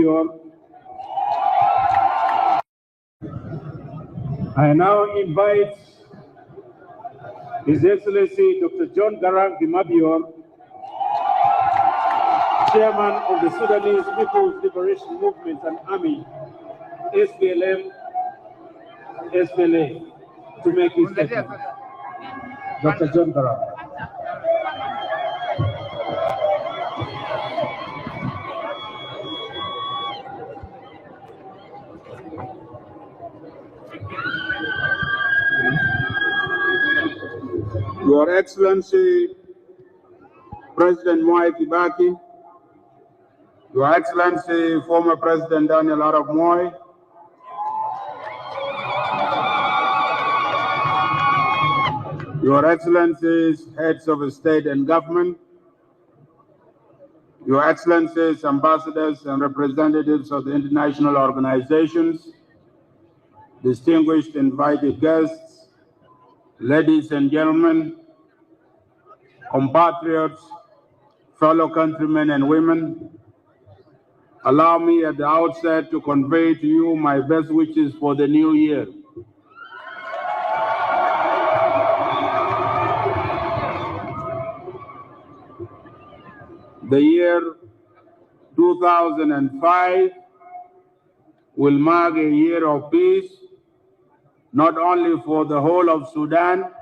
Mabior, I now invite His Excellency Dr. John Garang de Mabior, Chairman of the Sudanese People's Liberation Movement and Army, SPLA, to make his statement. Dr. John Garang. Your Excellency, President Mwai Kibaki, Your Excellency, former President Daniel Arap Moi, Your Excellencies, heads of state and government, Your Excellencies, ambassadors and representatives of the international organizations, distinguished invited guests, ladies and gentlemen, compatriots, fellow countrymen and women, allow me at the outset to convey to you my best wishes for the new year. The year 2005 will mark a year of peace, not only for the whole of Sudan,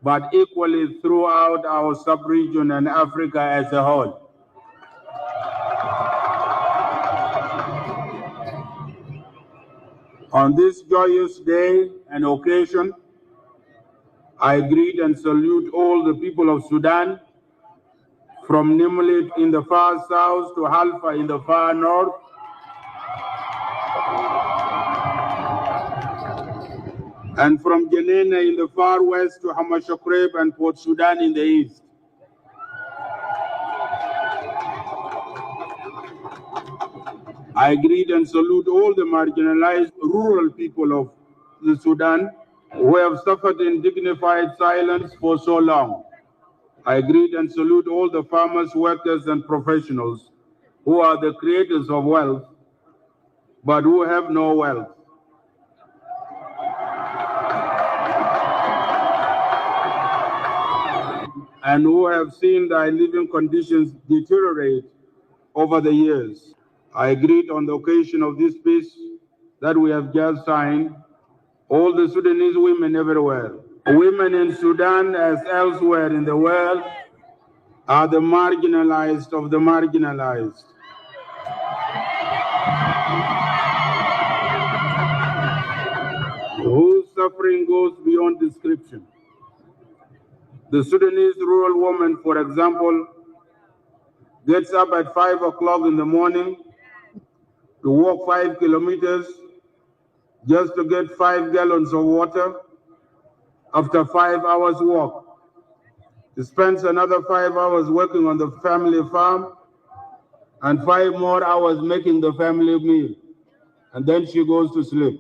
but equally throughout our sub-region and Africa as a whole. On this joyous day and occasion, I greet and salute all the people of Sudan, from Nimlit in the far south to Halfa in the far north, and from Janina in the far west to Hamashakreb and Port Sudan in the east. I greet and salute all the marginalized rural people of the Sudan who have suffered in dignified silence for so long. I greet and salute all the farmers, workers, and professionals who are the creators of wealth, but who have no wealth. And who have seen their living conditions deteriorate over the years. I greet on the occasion of this peace that we have just signed all the Sudanese women everywhere. Women in Sudan, as elsewhere in the world, are the marginalized of the marginalized. Whose suffering goes beyond description. The Sudanese rural woman, for example, gets up at 5 o'clock in the morning to walk 5 kilometers just to get 5 gallons of water. After 5 hours walk, she spends another 5 hours working on the family farm and 5 more hours making the family meal, and then she goes to sleep.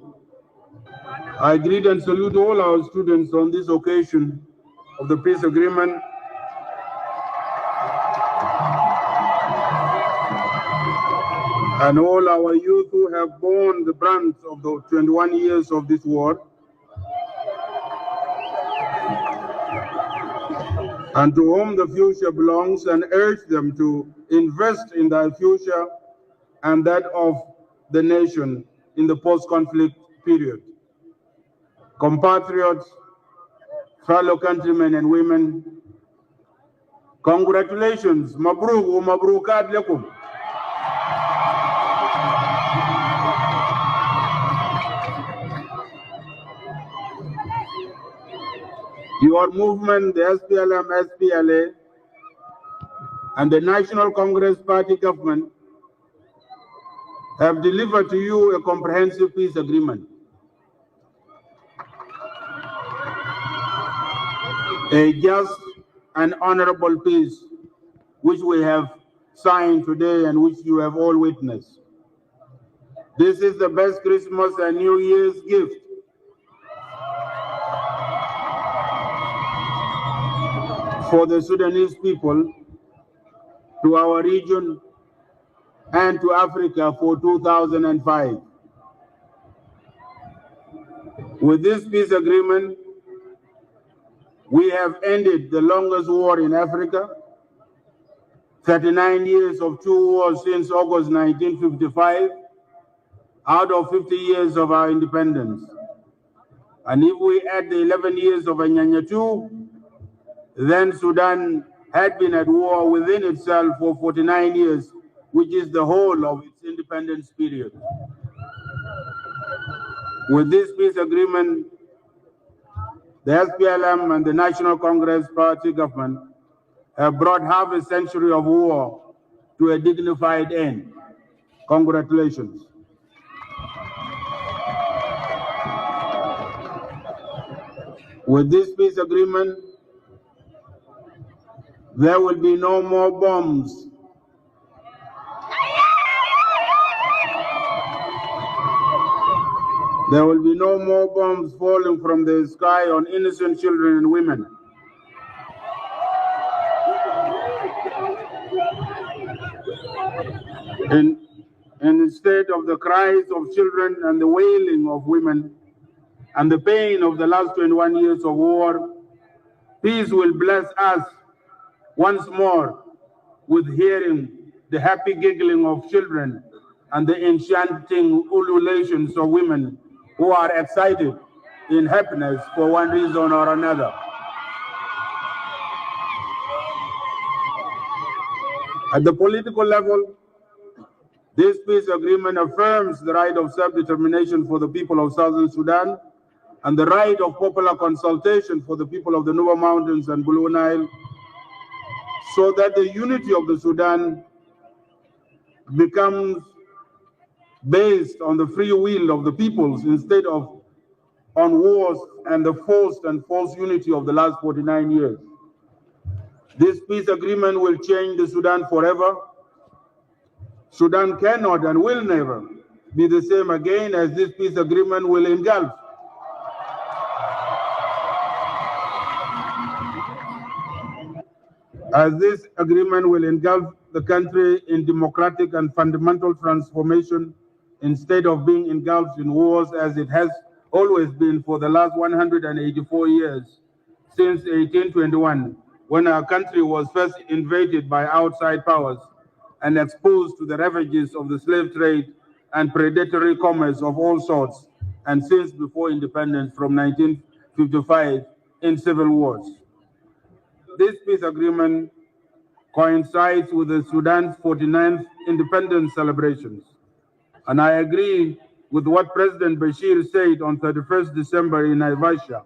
I greet and salute all our students on this occasion of the peace agreement. And all our youth who have borne the brunt of the 21 years of this war, and to whom the future belongs, and urge them to invest in their future and that of the nation in the post-conflict period. Compatriots, fellow countrymen and women, congratulations, mabruk wa mabrukat lakum. Your movement, the SPLM, SPLA, and the National Congress Party government have delivered to you a comprehensive peace agreement. A just and honorable peace, which we have signed today and which you have all witnessed. This is the best Christmas and New Year's gift for the Sudanese people, to our region, and to Africa for 2005. With this peace agreement, we have ended the longest war in Africa, 39 years of two wars since August 1955, out of 50 years of our independence. And if we add the 11 years of Anyanya II, then Sudan had been at war within itself for 49 years, which is the whole of its independence period. With this peace agreement, the SPLM and the National Congress Party government have brought half a century of war to a dignified end. Congratulations. With this peace agreement, there will be no more bombs. There will be no more bombs falling from the sky on innocent children and women. Instead of the cries of children and the wailing of women and the pain of the last 21 years of war, peace will bless us once more with hearing the happy giggling of children and the enchanting ululations of women who are excited in happiness for one reason or another. At the political level, this peace agreement affirms the right of self-determination for the people of Southern Sudan and the right of popular consultation for the people of the Nuba Mountains and Blue Nile, so that the unity of the Sudan becomes based on the free will of the peoples instead of on wars and the forced and false unity of the last 49 years. This peace agreement will change the Sudan forever. Sudan cannot and will never be the same again, as this peace agreement will engulf the country in democratic and fundamental transformation instead of being engulfed in wars as it has always been for the last 184 years, since 1821, when our country was first invaded by outside powers and exposed to the ravages of the slave trade and predatory commerce of all sorts, and since before independence from 1955 in civil wars. This peace agreement coincides with the Sudan's 49th independence celebrations. And I agree with what President Bashir said on 31st December in Naivasha,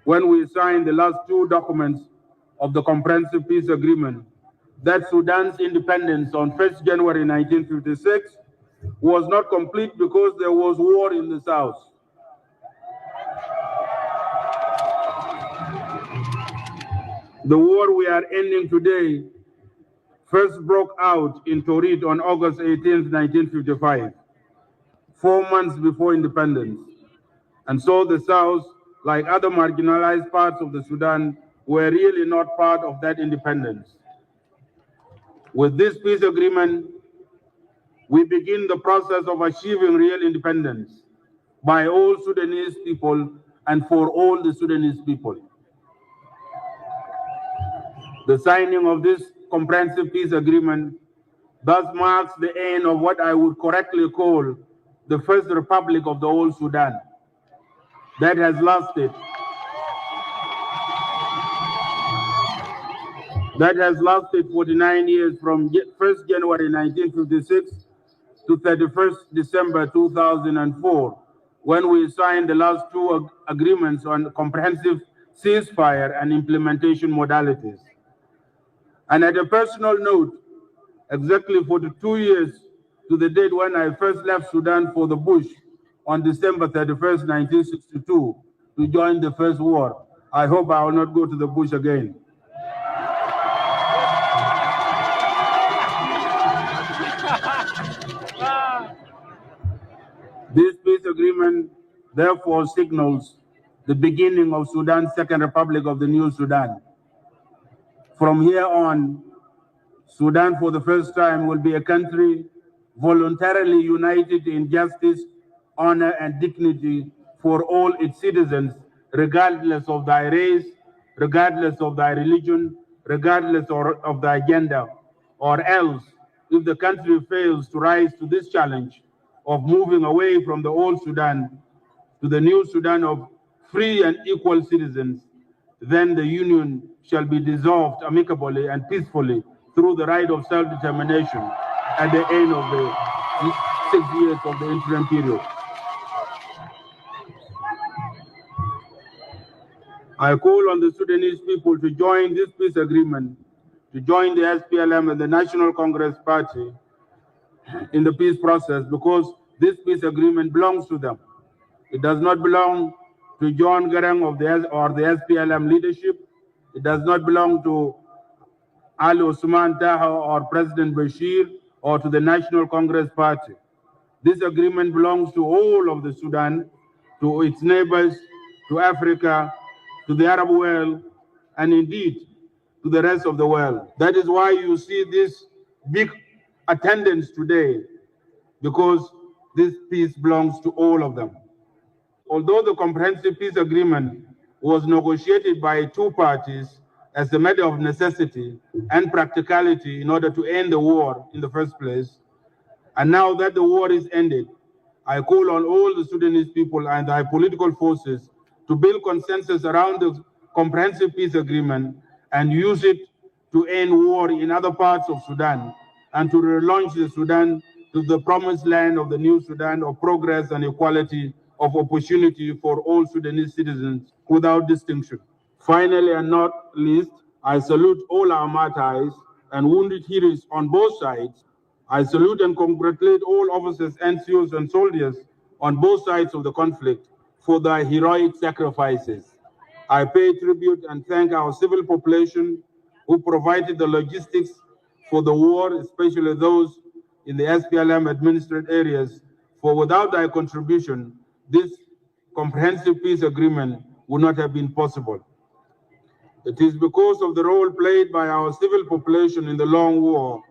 when we signed the last two documents of the Comprehensive Peace Agreement, that Sudan's independence on 1st January 1956 was not complete because there was war in the south. The war we are ending today first broke out in Torit on August 18, 1955, 4 months before independence. And so the South, like other marginalized parts of the Sudan, were really not part of that independence. With this peace agreement, we begin the process of achieving real independence by all Sudanese people and for all the Sudanese people. The signing of this comprehensive peace agreement thus marks the end of what I would correctly call the first republic of the whole Sudan that has lasted 49 years from 1st January 1956 to 31st December 2004, when we signed the last two agreements on comprehensive ceasefire and implementation modalities. And at a personal note, exactly 42 years to the date when I first left Sudan for the bush on December 31st, 1962, to join the First War. I hope I will not go to the bush again. This peace agreement therefore signals the beginning of Sudan's Second Republic of the New Sudan. From here on, Sudan for the first time will be a country voluntarily united in justice, honor, and dignity for all its citizens, regardless of their race, regardless of their religion, regardless of their gender, or else, if the country fails to rise to this challenge of moving away from the old Sudan to the new Sudan of free and equal citizens, then the Union shall be dissolved amicably and peacefully through the right of self-determination at the end of the 6 years of the interim period. I call on the Sudanese people to join this peace agreement, to join the SPLM and the National Congress Party in the peace process, because this peace agreement belongs to them. It does not belong to John Garang or the SPLM leadership. It does not belong to Ali Osman Taha or President Bashir or to the National Congress Party. This agreement belongs to all of the Sudan, to its neighbors, to Africa, to the Arab world, and indeed to the rest of the world. That is why you see this big attendance today, because this peace belongs to all of them. Although the comprehensive peace agreement was negotiated by two parties as a matter of necessity and practicality in order to end the war in the first place, and now that the war is ended, I call on all the Sudanese people and their political forces to build consensus around the comprehensive peace agreement and use it to end war in other parts of Sudan and to relaunch the Sudan to the promised land of the new Sudan of progress and equality of opportunity for all Sudanese citizens without distinction. Finally, and not least, I salute all our martyrs and wounded heroes on both sides. I salute and congratulate all officers, NCOs, and soldiers on both sides of the conflict for their heroic sacrifices. I pay tribute and thank our civil population who provided the logistics for the war, especially those in the SPLM administered areas, for without their contribution, this comprehensive peace agreement would not have been possible. It is because of the role played by our civil population in the long war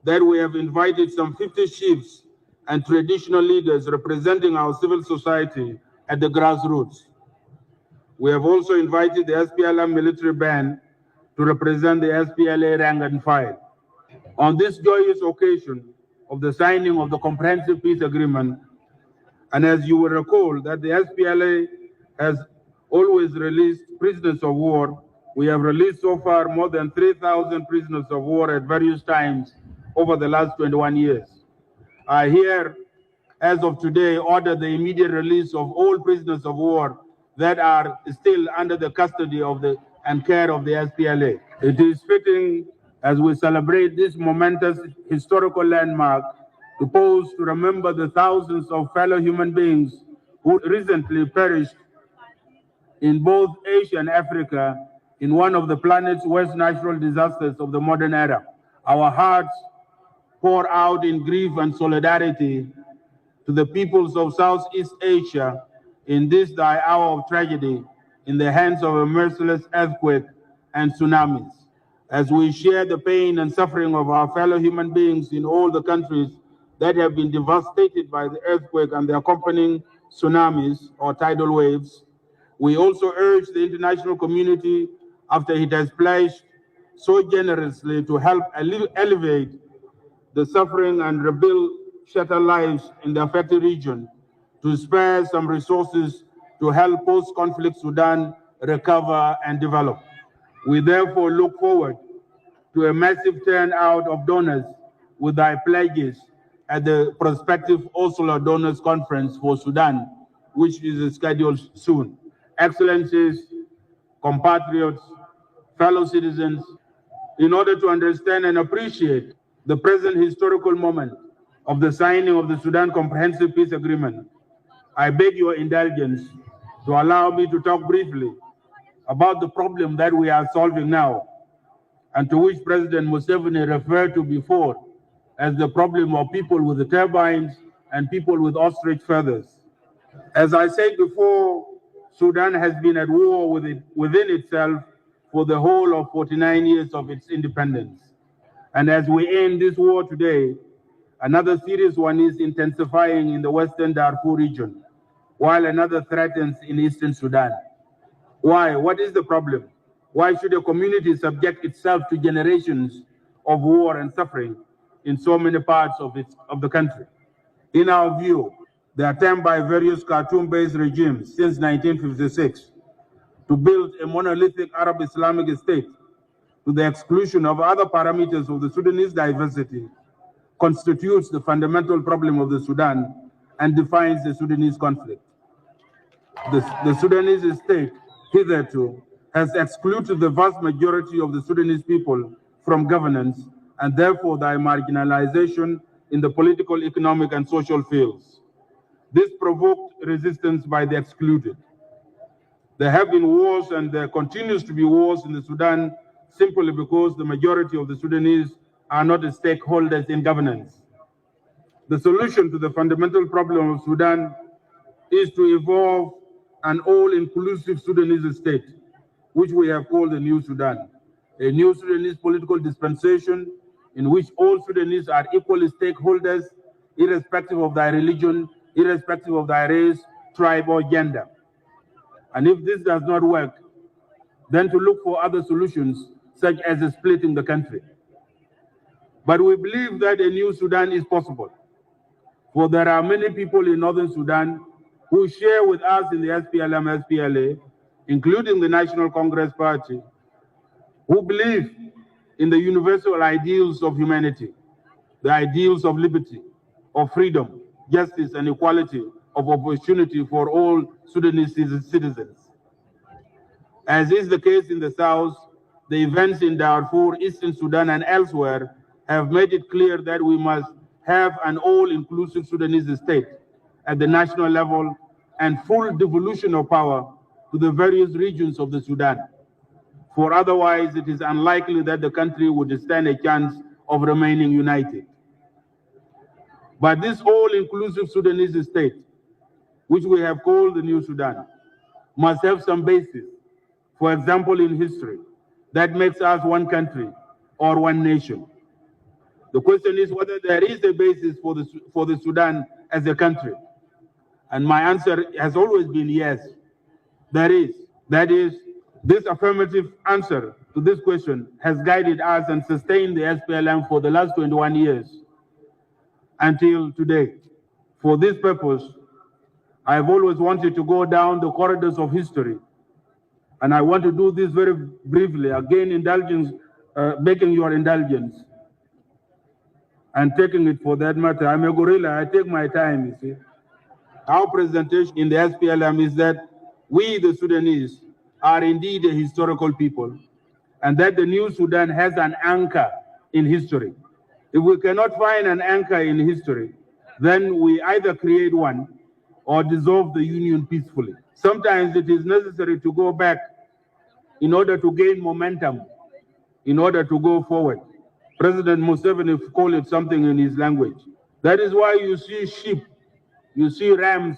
that we have invited some 50 chiefs and traditional leaders representing our civil society at the grassroots. We have also invited the SPLM military band to represent the SPLA rank and file. On this joyous occasion of the signing of the comprehensive peace agreement, and as you will recall that the SPLA has always released prisoners of war, we have released so far more than 3,000 prisoners of war at various times over the last 21 years. I here, as of today, order the immediate release of all prisoners of war that are still under the custody of and care of the SPLA. It is fitting, as we celebrate this momentous historical landmark, to pause to remember the thousands of fellow human beings who recently perished in both Asia and Africa in one of the planet's worst natural disasters of the modern era. Our hearts pour out in grief and solidarity to the peoples of Southeast Asia in this thy hour of tragedy in the hands of a merciless earthquake and tsunamis. As we share the pain and suffering of our fellow human beings in all the countries that have been devastated by the earthquake and the accompanying tsunamis or tidal waves, we also urge the international community, after it has pledged so generously to help alleviate the suffering and rebuild shattered lives in the affected region, to spare some resources to help post-conflict Sudan recover and develop. We therefore look forward to a massive turnout of donors with their pledges at the prospective Oslo Donors Conference for Sudan, which is scheduled soon. Excellencies, compatriots, fellow citizens, in order to understand and appreciate the present historical moment of the signing of the Sudan Comprehensive Peace Agreement, I beg your indulgence to allow me to talk briefly about the problem that we are solving now, and to which President Museveni referred to before as the problem of people with the turbines and people with ostrich feathers. As I said before, Sudan has been at war within itself for the whole of 49 years of its independence. And as we end this war today, Another serious one is intensifying in the Western Darfur region, while another threatens in Eastern Sudan. Why? What is the problem? Why should a community subject itself to generations of war and suffering in so many parts of the country? In our view, the attempt by various Khartoum-based regimes since 1956 to build a monolithic Arab Islamic state to the exclusion of other parameters of the Sudanese diversity constitutes the fundamental problem of the Sudan and defines the Sudanese conflict. The Sudanese state hitherto has excluded the vast majority of the Sudanese people from governance and therefore their marginalization in the political, economic, and social fields. This provoked resistance by the excluded. There have been wars and there continues to be wars in the Sudan simply because the majority of the Sudanese are not stakeholders in governance. The solution to the fundamental problem of Sudan is to evolve an all-inclusive Sudanese state, which we have called the New Sudan, a new Sudanese political dispensation in which all Sudanese are equally stakeholders, irrespective of their religion, irrespective of their race, tribe, or gender. And if this does not work, then to look for other solutions, such as splitting the country. But we believe that a new Sudan is possible, for there are many people in northern Sudan who share with us in the SPLM-SPLA, including the National Congress Party, who believe in the universal ideals of humanity, the ideals of liberty, of freedom, justice, and equality of opportunity for all Sudanese citizens. As is the case in the South, the events in Darfur, Eastern Sudan, and elsewhere have made it clear that we must have an all-inclusive Sudanese state at the national level and full devolution of power to the various regions of the Sudan. For otherwise, it is unlikely that the country would stand a chance of remaining united. But this all-inclusive Sudanese state, which we have called the New Sudan, must have some basis, for example, in history, that makes us one country or one nation. The question is whether there is a basis for the Sudan as a country. And my answer has always been yes, there is. That is, this affirmative answer to this question has guided us and sustained the SPLM for the last 21 years until today. For this purpose, I have always wanted to go down the corridors of history. And I want to do this very briefly, again, begging your indulgence and taking it for that matter. I'm a gorilla, I take my time, you see. Our presentation in the SPLM is that we, the Sudanese, are indeed a historical people, and that the New Sudan has an anchor in history. If we cannot find an anchor in history, then we either create one or dissolve the union peacefully. Sometimes it is necessary to go back in order to gain momentum, in order to go forward. President Museveni called it something in his language. That is why you see sheep, you see rams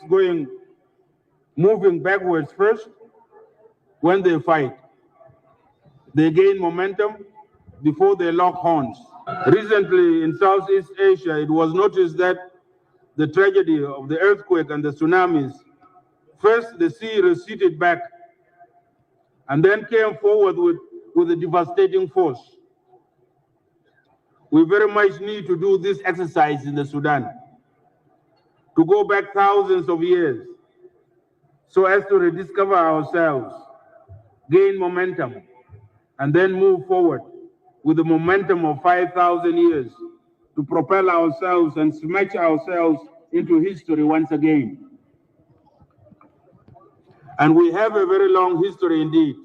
moving backwards first when they fight. They gain momentum before they lock horns. Recently in Southeast Asia, it was noticed that the tragedy of the earthquake and the tsunamis, first the sea receded back and then came forward with a devastating force. We very much need to do this exercise in the Sudan, to go back thousands of years so as to rediscover ourselves, gain momentum, and then move forward with the momentum of 5,000 years to propel ourselves and smash ourselves into history once again. And we have a very long history indeed.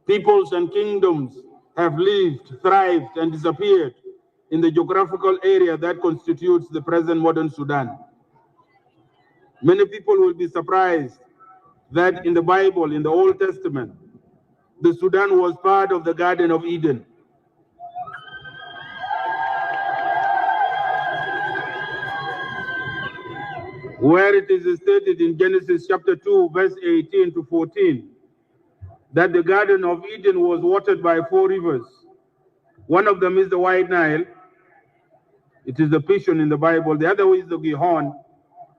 Peoples and kingdoms have lived, thrived, and disappeared in the geographical area that constitutes the present modern Sudan. Many people will be surprised that in the Bible, in the Old Testament, the Sudan was part of the Garden of Eden. Where it is stated in Genesis chapter 2, verse 18 to 14, that the Garden of Eden was watered by 4 rivers. One of them is the White Nile. It is the Pishon in the Bible. The other is the Gihon,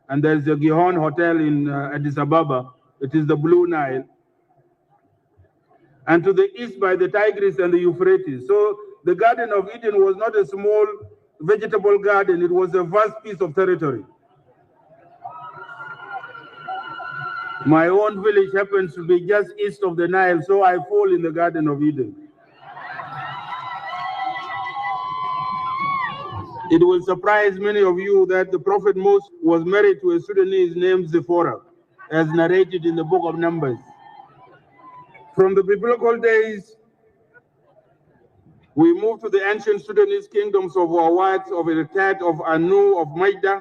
and there's the Gihon Hotel in Addis Ababa. It is the Blue Nile. And to the east by the Tigris and the Euphrates. So the Garden of Eden was not a small vegetable garden, it was a vast piece of territory. My own village happens to be just east of the Nile, so I fall in the Garden of Eden. It will surprise many of you that the Prophet Moses was married to a Sudanese named Zipporah, as narrated in the book of Numbers. From the biblical days, we move to the ancient Sudanese kingdoms of Awad, of Eritrea, of Anu, of Maida,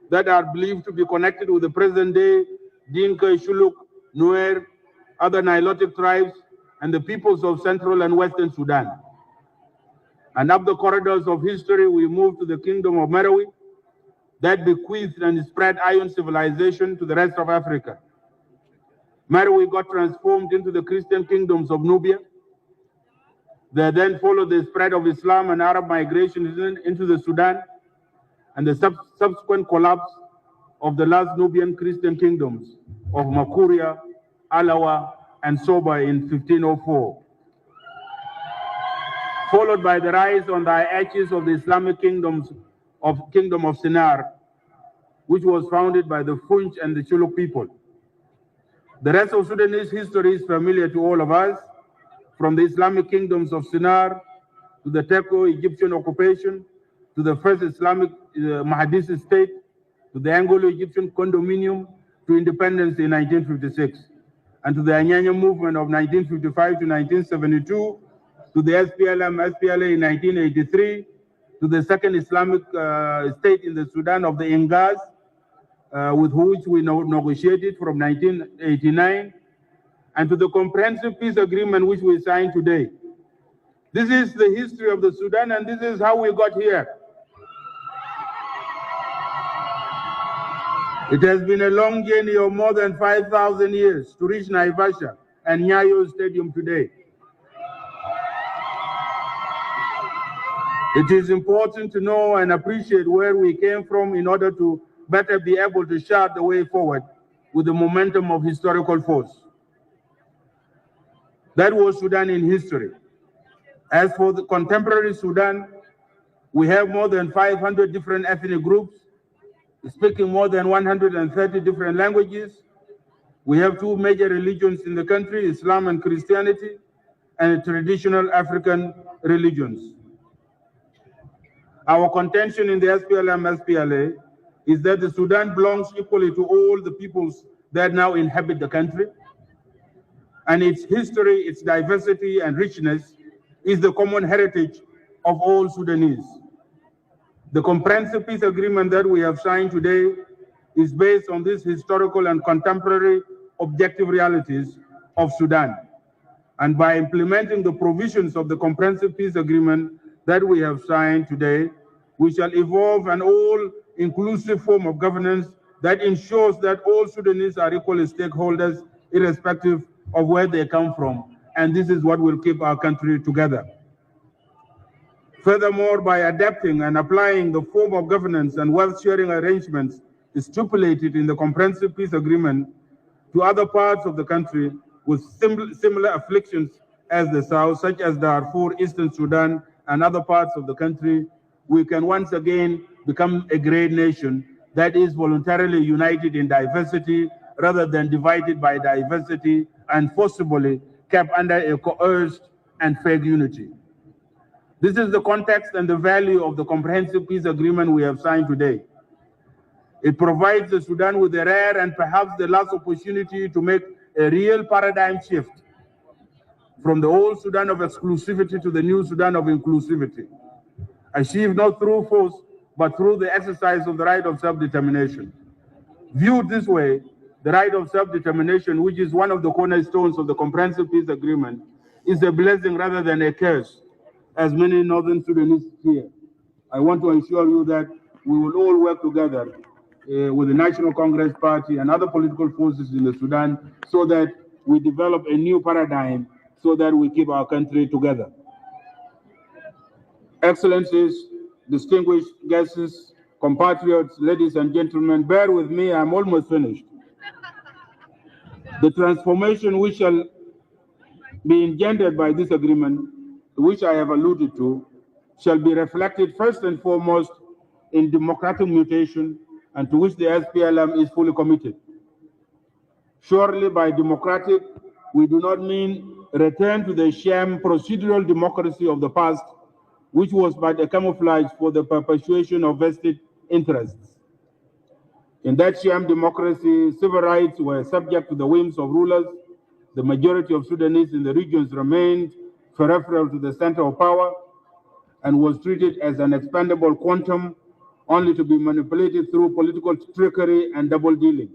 that are believed to be connected with the present-day Dinka, Shuluk, Nuer, other Nilotic tribes, and the peoples of Central and Western Sudan. And up the corridors of history, we move to the kingdom of Marawi, that bequeathed and spread iron civilization to the rest of Africa. Marawi got transformed into the Christian kingdoms of Nubia. There then followed the spread of Islam and Arab migration into the Sudan, and the subsequent collapse of the last Nubian Christian kingdoms of Makuria, Alawa, and Soba in 1504. Followed by the rise on the edges of the Islamic kingdom of Sinar, which was founded by the Funch and the Chuluk people. The rest of Sudanese history is familiar to all of us, from the Islamic kingdoms of Sinar to the Turco-Egyptian occupation, to the first Islamic Mahadist state, to the Anglo-Egyptian condominium, to independence in 1956, and to the Anyanya movement of 1955 to 1972, to the SPLA in 1983, to the second Islamic state in the Sudan of the Ingas, with which we negotiated from 1989, and to the comprehensive peace agreement which we signed today. This is the history of the Sudan, and this is how we got here. It has been a long journey of more than 5,000 years to reach Naivasha and Nyayo Stadium today. It is important to know and appreciate where we came from in order to better be able to chart the way forward with the momentum of historical force. That was Sudan in history. As for the contemporary Sudan, we have more than 500 different ethnic groups, speaking more than 130 different languages. We have two major religions in the country, Islam and Christianity, and traditional African religions. Our contention in the SPLM-SPLA is that the Sudan belongs equally to all the peoples that now inhabit the country, and its history, its diversity and richness is the common heritage of all Sudanese. The comprehensive peace agreement that we have signed today is based on these historical and contemporary objective realities of Sudan. And by implementing the provisions of the comprehensive peace agreement that we have signed today, we shall evolve an all-inclusive form of governance that ensures that all Sudanese are equal stakeholders, irrespective of where they come from. And this is what will keep our country together. Furthermore, by adapting and applying the form of governance and wealth-sharing arrangements stipulated in the comprehensive peace agreement to other parts of the country with similar afflictions as the South, such as Darfur, Eastern Sudan, and other parts of the country, we can once again become a great nation that is voluntarily united in diversity rather than divided by diversity and forcibly kept under a coerced and fake unity. This is the context and the value of the comprehensive peace agreement we have signed today. It provides the Sudan with a rare and perhaps the last opportunity to make a real paradigm shift from the old Sudan of exclusivity to the new Sudan of inclusivity, achieved not through force, but through the exercise of the right of self-determination. Viewed this way, the right of self-determination, which is one of the cornerstones of the comprehensive peace agreement, is a blessing rather than a curse, as many Northern Sudanese hear. I want to assure you that we will all work together with the National Congress Party and other political forces in the Sudan so that we develop a new paradigm so that we keep our country together. Excellencies, distinguished guests, compatriots, ladies and gentlemen, bear with me, I'm almost finished. The transformation which shall be engendered by this agreement, which I have alluded to, shall be reflected first and foremost in democratic mutation, and to which the SPLM is fully committed. Surely by democratic, we do not mean return to the sham procedural democracy of the past, which was but a camouflage for the perpetuation of vested interests. In that sham democracy, civil rights were subject to the whims of rulers. The majority of Sudanese in the regions remained peripheral to the center of power and was treated as an expendable quantum, only to be manipulated through political trickery and double dealing.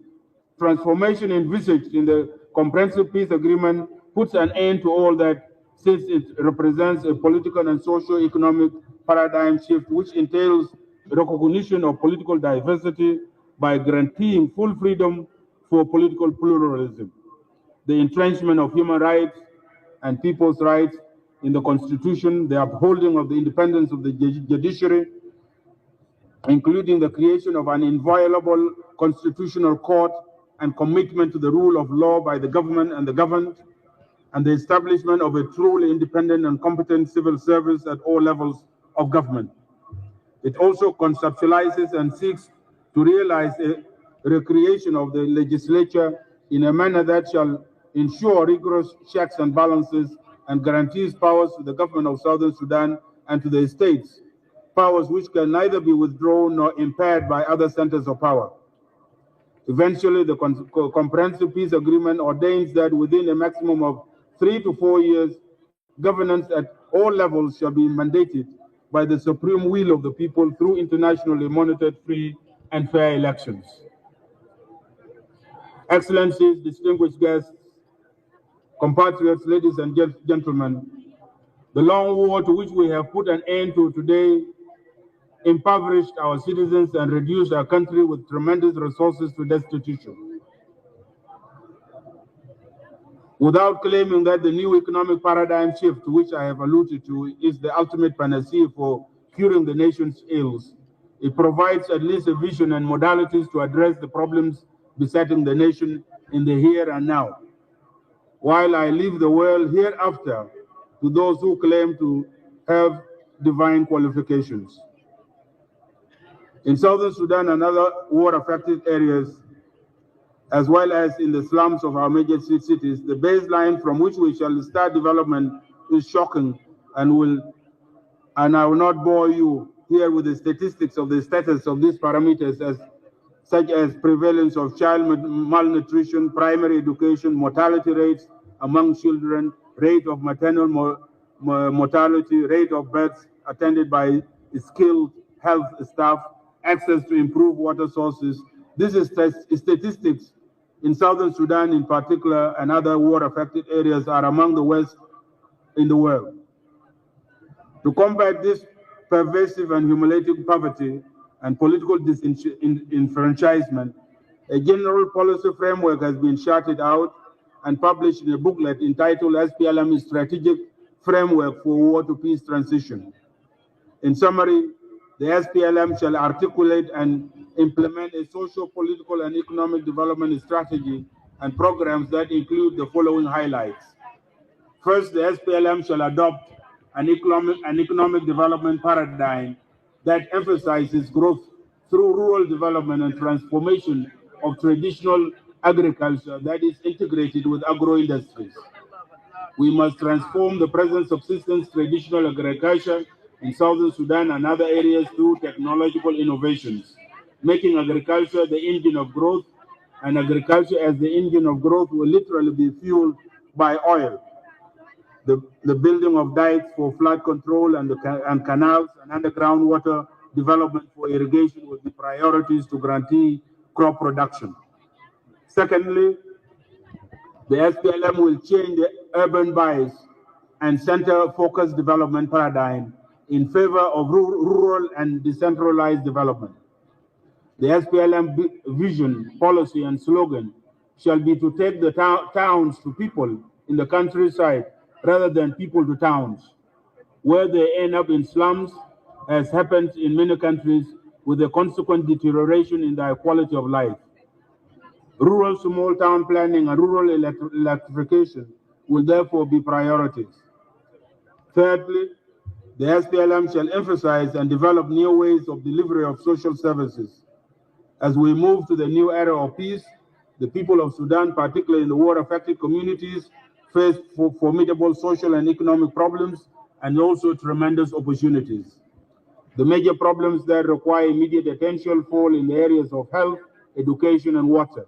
Transformation envisaged in the Comprehensive Peace Agreement puts an end to all that, since it represents a political and socio-economic paradigm shift which entails recognition of political diversity by guaranteeing full freedom for political pluralism, the entrenchment of human rights and people's rights in the Constitution, the upholding of the independence of the judiciary, including the creation of an inviolable constitutional court and commitment to the rule of law by the government and the governed, and the establishment of a truly independent and competent civil service at all levels of government. It also conceptualizes and seeks to realize a recreation of the legislature in a manner that shall ensure rigorous checks and balances and guarantees powers to the government of Southern Sudan and to the states, powers which can neither be withdrawn nor impaired by other centers of power. Eventually, the Comprehensive Peace Agreement ordains that within a maximum of 3 to 4 years, governance at all levels shall be mandated by the supreme will of the people through internationally monitored free and fair elections. Excellencies, distinguished guests, compatriots, ladies and gentlemen, the long war to which we have put an end to today impoverished our citizens and reduced our country with tremendous resources to destitution. Without claiming that the new economic paradigm shift, to which I have alluded to, is the ultimate panacea for curing the nation's ills, it provides at least a vision and modalities to address the problems besetting the nation in the here and now, while I leave the world hereafter to those who claim to have divine qualifications. In Southern Sudan and other war-affected areas, as well as in the slums of our major cities, the baseline from which we shall start development is shocking, and I will not bore you here with the statistics of the status of these parameters, such as prevalence of child malnutrition, primary education, mortality rates among children, rate of maternal mortality, rate of births attended by skilled health staff, access to improved water sources. This is statistics in Southern Sudan in particular, and other war-affected areas are among the worst in the world. To combat this pervasive and humiliating poverty and political disenfranchisement, a general policy framework has been charted out and published in a booklet entitled SPLM Strategic Framework for War to Peace Transition. In summary, the SPLM shall articulate and implement a social, political, and economic development strategy and programs that include the following highlights. First, the SPLM shall adopt an economic development paradigm that emphasizes growth through rural development and transformation of traditional agriculture that is integrated with agro-industries. We must transform the present subsistence traditional agriculture in Southern Sudan and other areas through technological innovations, making agriculture the engine of growth, and agriculture as the engine of growth will literally be fueled by oil. The building of dikes for flood control and canals and underground water development for irrigation will be priorities to guarantee crop production. Secondly, the SPLM will change the urban bias and center-focused development paradigm in favor of rural and decentralized development. The SPLM vision, policy, and slogan shall be to take the towns to people in the countryside rather than people to towns, where they end up in slums, as happens in many countries, with a consequent deterioration in their quality of life. Rural small town planning and rural electrification will therefore be priorities. Thirdly, the SPLM shall emphasize and develop new ways of delivery of social services. As we move to the new era of peace, the people of Sudan, particularly in the war-affected communities, face formidable social and economic problems and also tremendous opportunities. The major problems that require immediate attention fall in the areas of health, education, and water.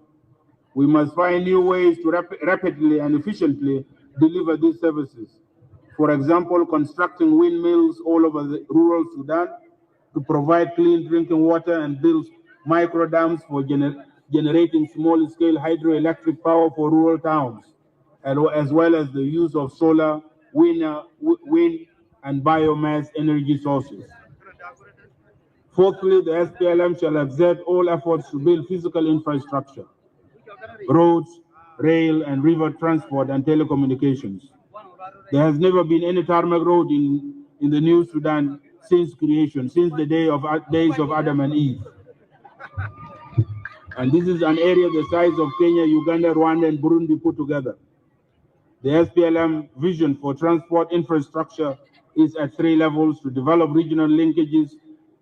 We must find new ways to rapidly and efficiently deliver these services. For example, constructing windmills all over the rural Sudan to provide clean drinking water and build micro dams for generating small-scale hydroelectric power for rural towns, as well as the use of solar, wind, and biomass energy sources. Fourthly, the SPLM shall exert all efforts to build physical infrastructure, roads, rail, and river transport and telecommunications. There has never been any tarmac road in the New Sudan since creation, since the days of Adam and Eve. And this is an area the size of Kenya, Uganda, Rwanda, and Burundi put together. The SPLM vision for transport infrastructure is at 3 levels: to develop regional linkages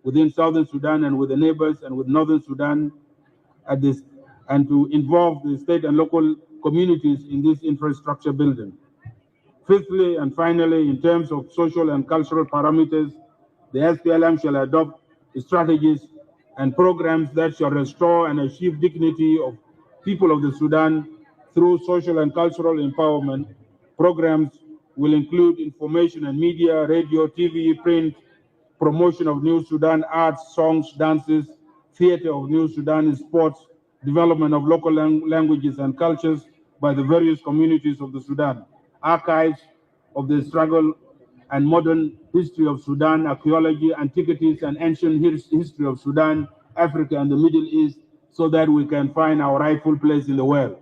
within Southern Sudan and with the neighbors and with Northern Sudan, and to involve the state and local communities in this infrastructure building. Fifthly and finally, in terms of social and cultural parameters, the SPLM shall adopt strategies and programs that shall restore and achieve dignity of people of the Sudan through social and cultural empowerment. Programs will include information and media, radio, TV, print, promotion of New Sudan arts, songs, dances, theater of New Sudan, sports, development of local languages and cultures by the various communities of the Sudan, archives of the struggle and modern history of Sudan, archaeology, antiquities, and ancient history of Sudan, Africa, and the Middle East, so that we can find our rightful place in the world.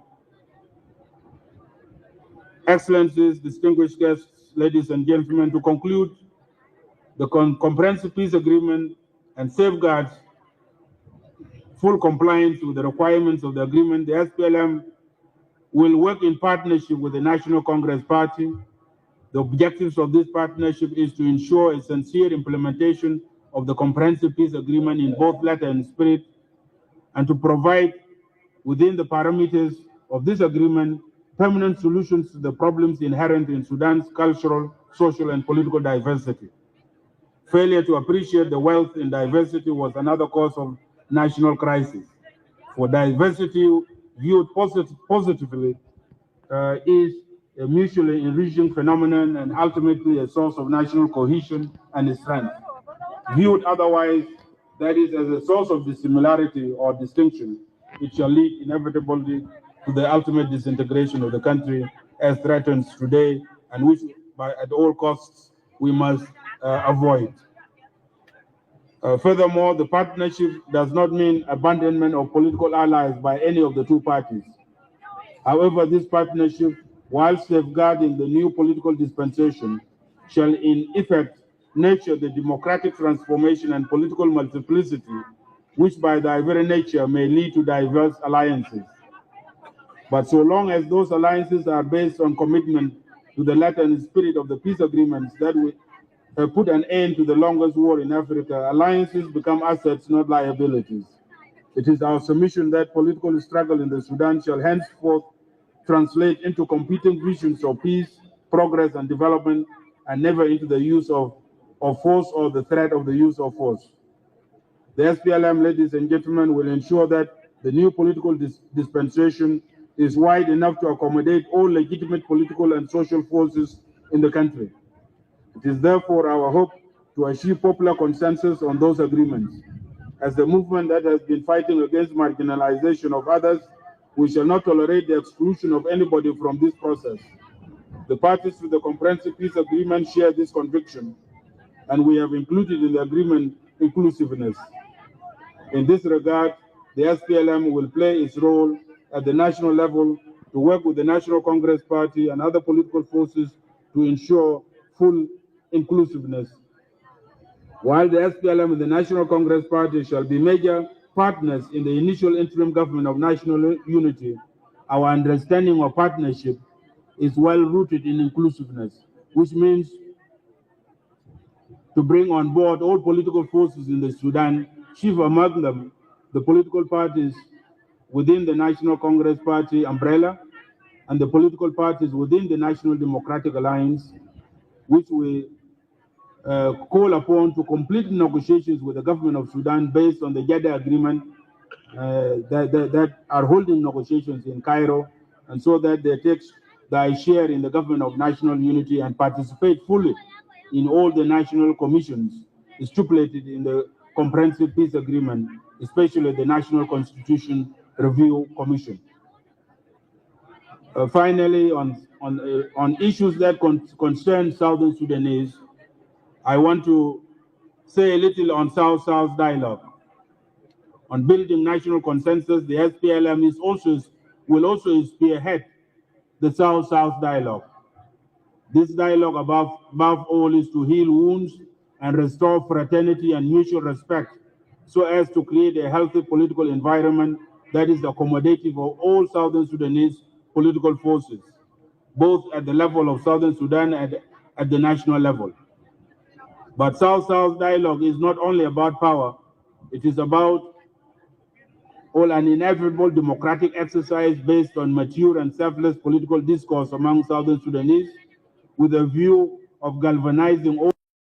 Excellencies, distinguished guests, ladies and gentlemen, to conclude, the Comprehensive Peace Agreement and safeguards full compliance with the requirements of the agreement. The SPLM will work in partnership with the National Congress Party. The objectives of this partnership is to ensure a sincere implementation of the Comprehensive Peace Agreement in both letter and spirit, and to provide, within the parameters of this agreement, permanent solutions to the problems inherent in Sudan's cultural, social, and political diversity. Failure to appreciate the wealth in diversity was another cause of national crisis. For diversity viewed positively is a mutually enriching phenomenon and ultimately a source of national cohesion and strength. Viewed otherwise, that is, as a source of dissimilarity or distinction, it shall lead inevitably to the ultimate disintegration of the country as threatened today, and which at all costs we must avoid. Furthermore, the partnership does not mean abandonment of political allies by any of the two parties. However, this partnership, while safeguarding the new political dispensation, shall in effect nurture the democratic transformation and political multiplicity, which by their very nature may lead to diverse alliances. But so long as those alliances are based on commitment to the letter and spirit of the peace agreements that we put an end to the longest war in Africa, alliances become assets, not liabilities. It is our submission that political struggle in the Sudan shall henceforth translate into competing visions of peace, progress, and development, and never into the use of force or the threat of the use of force. The SPLM, ladies and gentlemen, will ensure that the new political dispensation is wide enough to accommodate all legitimate political and social forces in the country. It is therefore our hope to achieve popular consensus on those agreements. As the movement that has been fighting against marginalization of others, we shall not tolerate the exclusion of anybody from this process. The parties to the Comprehensive Peace Agreement share this conviction, and we have included in the agreement inclusiveness. In this regard, the SPLM will play its role at the national level to work with the National Congress Party and other political forces to ensure full inclusiveness. While the SPLM and the National Congress Party shall be major partners in the initial interim government of national unity, our understanding of partnership is well rooted in inclusiveness, which means to bring on board all political forces in the Sudan, chief among them the political parties within the National Congress Party umbrella and the political parties within the National Democratic Alliance, which we call upon to complete negotiations with the government of Sudan based on the Jeddah agreement that are holding negotiations in Cairo, and so that they take their share in the government of national unity and participate fully in all the national commissions stipulated in the Comprehensive Peace Agreement, especially the National Constitution Review Commission. Finally, on issues that concern Southern Sudanese, I want to say a little on South-South dialogue. On building national consensus, the SPLM will also spearhead the South-South dialogue. This dialogue, above all, is to heal wounds and restore fraternity and mutual respect so as to create a healthy political environment that is accommodative of all Southern Sudanese political forces, both at the level of Southern Sudan and at the national level. But South-South dialogue is not only about power, it is about an inevitable democratic exercise based on mature and selfless political discourse among Southern Sudanese with a view of galvanizing all